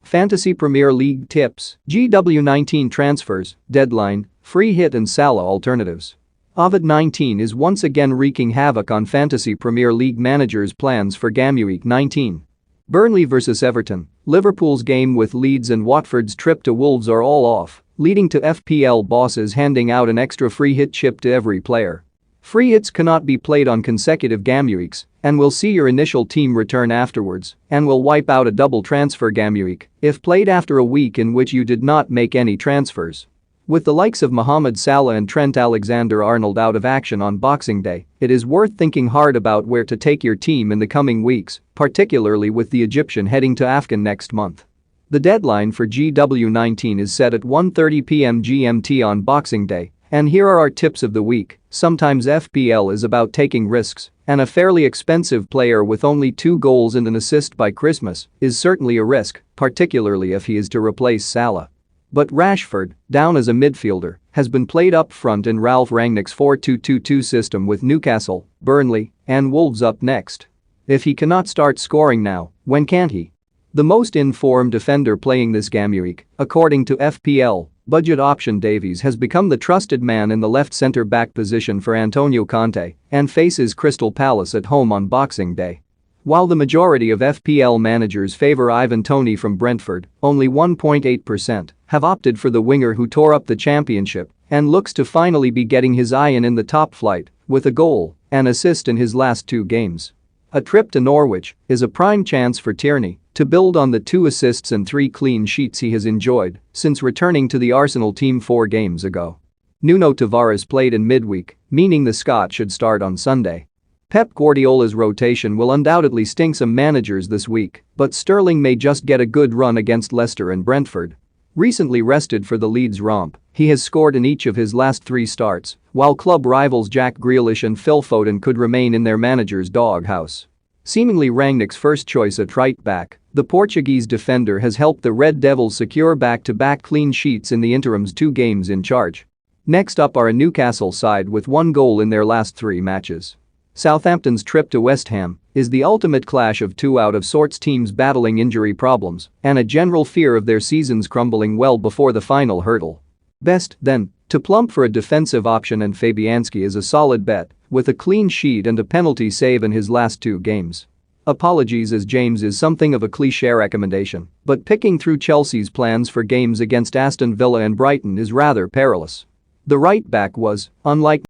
Fantasy Premier League tips, GW19 transfers, deadline, free hit and Salah alternatives. COVID-19 is once again wreaking havoc on Fantasy Premier League managers' plans for GW19. Burnley vs Everton, Liverpool's game with Leeds and Watford's trip to Wolves are all off, leading to FPL bosses handing out an extra free hit chip to every player. Free hits cannot be played on consecutive game weeks and will see your initial team return afterwards and will wipe out a double transfer game week if played after a week in which you did not make any transfers. With the likes of Mohamed Salah and Trent Alexander-Arnold out of action on Boxing Day, it is worth thinking hard about where to take your team in the coming weeks, particularly with the Egyptian heading to AFCON next month. The deadline for GW19 is set at 1:30 p.m. GMT on Boxing Day, and here are our tips of the week. Sometimes FPL is about taking risks, and a fairly expensive player with only 2 goals and an assist by Christmas is certainly a risk, particularly if he is to replace Salah. But Rashford, down as a midfielder, has been played up front in Ralph Rangnick's 4-2-2-2 system with Newcastle, Burnley, and Wolves up next. If he cannot start scoring now, when can he? The most informed defender playing this game week, according to FPL, budget option Davies has become the trusted man in the left centre-back position for Antonio Conte and faces Crystal Palace at home on Boxing Day. While the majority of FPL managers favor Ivan Toney from Brentford, only 1.8% have opted for the winger who tore up the championship and looks to finally be getting his eye in the top flight with a goal and assist in his last 2 games. A trip to Norwich is a prime chance for Tierney to build on the 2 assists and 3 clean sheets he has enjoyed since returning to the Arsenal team 4 games ago. Nuno Tavares played in midweek, meaning the Scot should start on Sunday. Pep Guardiola's rotation will undoubtedly sting some managers this week, but Sterling may just get a good run against Leicester and Brentford. Recently rested for the Leeds romp, he has scored in each of his last 3 starts, while club rivals Jack Grealish and Phil Foden could remain in their manager's doghouse. Seemingly Rangnick's first choice at right back, the Portuguese defender has helped the Red Devils secure back-to-back clean sheets in the interim's 2 games in charge. Next up are a Newcastle side with 1 goal in their last 3 matches. Southampton's trip to West Ham is the ultimate clash of 2 out-of-sorts teams battling injury problems and a general fear of their seasons crumbling well before the final hurdle. Best, then, to plump for a defensive option, and Fabianski is a solid bet with a clean sheet and a penalty save in his last 2 games. Apologies as James is something of a cliché recommendation, but picking through Chelsea's plans for games against Aston Villa and Brighton is rather perilous. The right back was, unlike